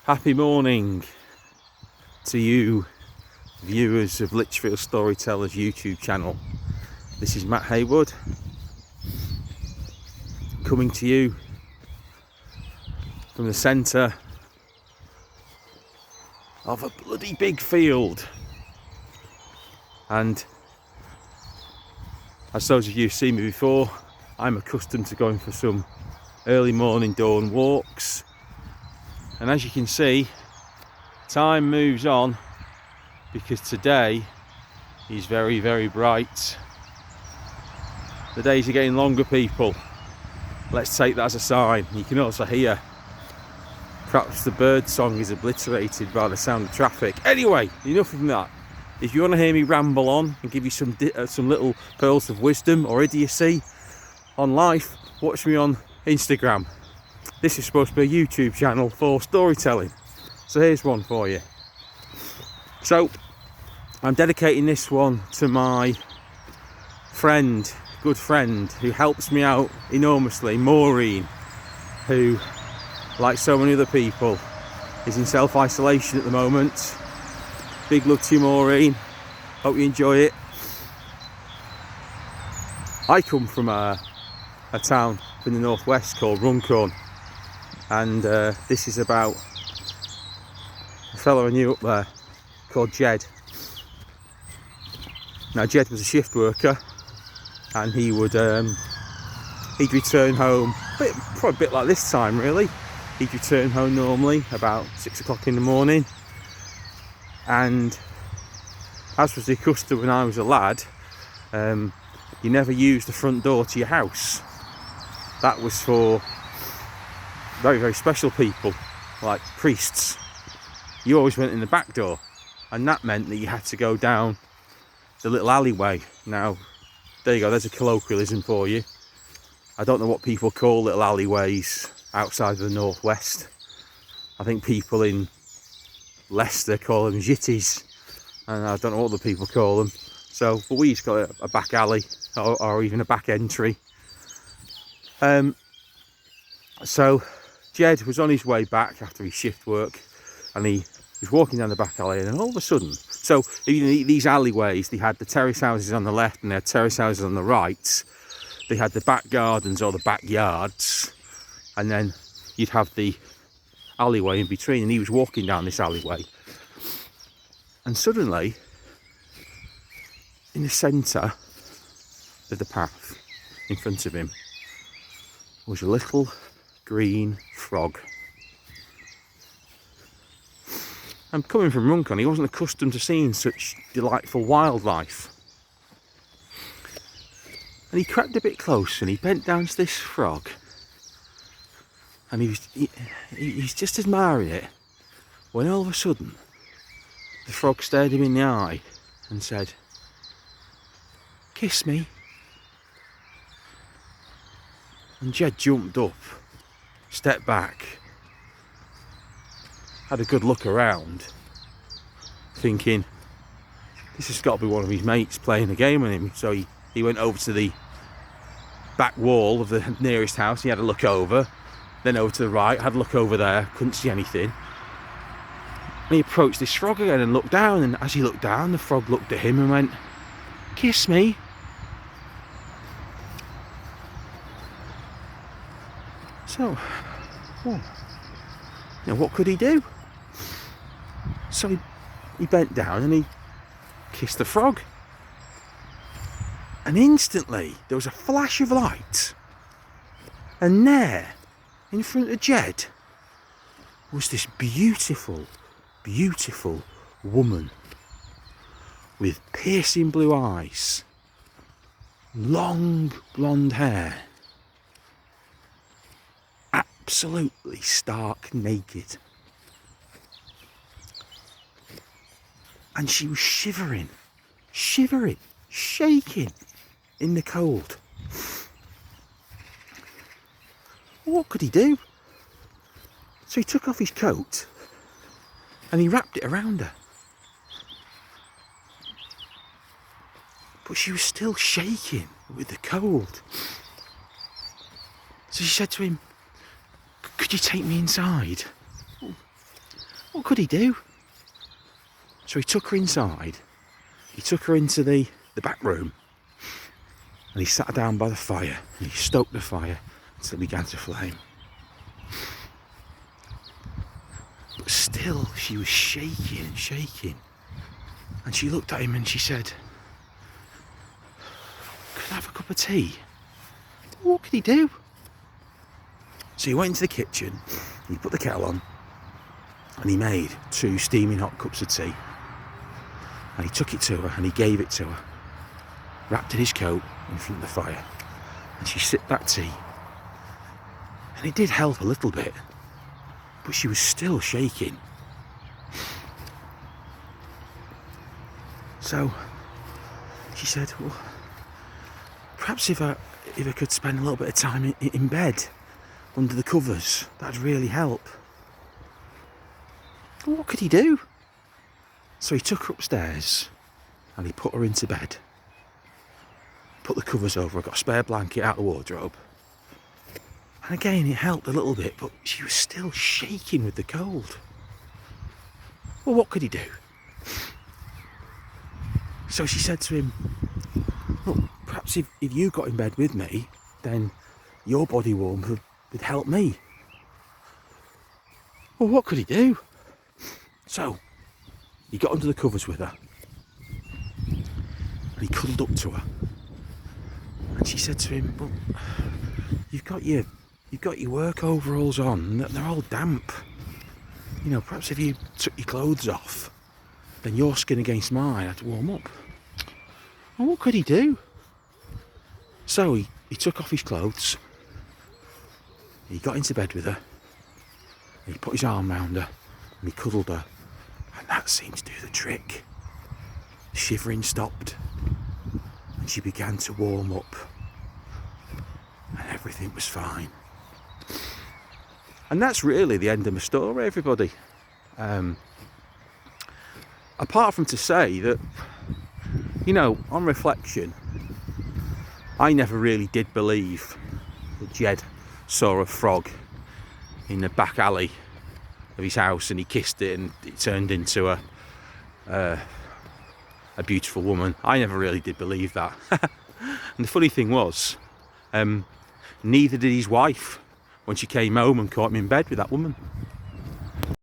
Happy morning to you viewers of Lichfield Storytellers YouTube channel. This is Matt Haywood coming to you from the centre of a bloody big field, and as those of you who've seen me before, I'm accustomed to going for some early morning dawn walks, and as you can see, time moves on because today is very, very bright. The days are getting longer, people. Let's take that as a sign. You can also hear perhaps the bird song is obliterated by the sound of traffic. Anyway, enough of that. If you want to hear me ramble on and give you some little pearls of wisdom or idiocy on life, watch me on Instagram. This is supposed to be a YouTube channel for storytelling, so here's one for you. So I'm dedicating this one to my friend, good friend, who helps me out enormously, Maureen, who, like so many other people, is in self-isolation at the moment. Big love to you, Maureen. Hope you enjoy it. I come from a town in the northwest called Runcorn, and this is about a fellow I knew up there called Jed. Now, Jed was a shift worker, and he would he'd return home probably a bit like this time really. He'd return home normally about 6 o'clock in the morning, and as was the custom when I was a lad, you never used the front door to your house. That was for very, very special people like priests. You always went in the back door, and that meant that you had to go down the little alleyway. Now there you go, there's a colloquialism for you. I don't know what people call little alleyways outside of the northwest. I think people in Leicester call them jitties, and I don't know what other people call them. So, but we used to call it a back alley or even a back entry. So Jed was on his way back after his shift work, and he was walking down the back alley, and then all of a sudden, so these alleyways, they had the terrace houses on the left and they had terrace houses on the right. They had the back gardens or the backyards, and then you'd have the alleyway in between, and he was walking down this alleyway, and suddenly in the centre of the path in front of him was a little green frog. And coming from Runcorn, he wasn't accustomed to seeing such delightful wildlife. And he crept a bit close and he bent down to this frog, and he's just admiring it, when all of a sudden the frog stared him in the eye and said, "Kiss me." And Jed jumped up, stepped back, had a good look around, thinking this has got to be one of his mates playing a game with him. So he went over to the back wall of the nearest house. He had a look over, then over to the right, had a look over there, couldn't see anything. And he approached this frog again and looked down, and as he looked down, the frog looked at him and went, "Kiss me." So, well, what could he do? So he bent down and he kissed the frog. And instantly there was a flash of light, and there, in front of Jed, was this beautiful, beautiful woman with piercing blue eyes, long blonde hair, absolutely stark naked, and she was shivering, shaking in the cold. What could he do? So he took off his coat and he wrapped it around her, but she was still shaking with the cold. So she said to him, "Could you take me inside?" What could he do? So he took her inside. He took her into the back room. And he sat down by the fire. And he stoked the fire until it began to flame. But still, she was shaking and shaking. And she looked at him and she said, "Could I have a cup of tea?" What could he do? So he went into the kitchen, he put the kettle on, and he made 2 steaming hot cups of tea. And he took it to her and he gave it to her, wrapped in his coat in front of the fire. And she sipped that tea. And it did help a little bit, but she was still shaking. So she said, "Well, perhaps if I could spend a little bit of time in bed under the covers, that'd really help." Well, what could he do? So he took her upstairs and he put her into bed, put the covers over her, got a spare blanket out of the wardrobe. And again, it helped a little bit, but she was still shaking with the cold. Well, what could he do? So she said to him, "Look, perhaps if you got in bed with me, then your body warmth would help me." Well, what could he do? So he got under the covers with her and he cuddled up to her. And she said to him, "Well, you've got your work overalls on, they're all damp. You know, perhaps if you took your clothes off, then your skin against mine had to warm up." And what could he do? So he took off his clothes, he got into bed with her, he put his arm round her and he cuddled her, and that seemed to do the trick. The shivering stopped and she began to warm up and everything was fine. And that's really the end of my story, everybody. Apart from to say that, you know, on reflection, I never really did believe that Jed saw a frog in the back alley of his house and he kissed it and it turned into a beautiful woman. I never really did believe that. And the funny thing was, neither did his wife when she came home and caught him in bed with that woman.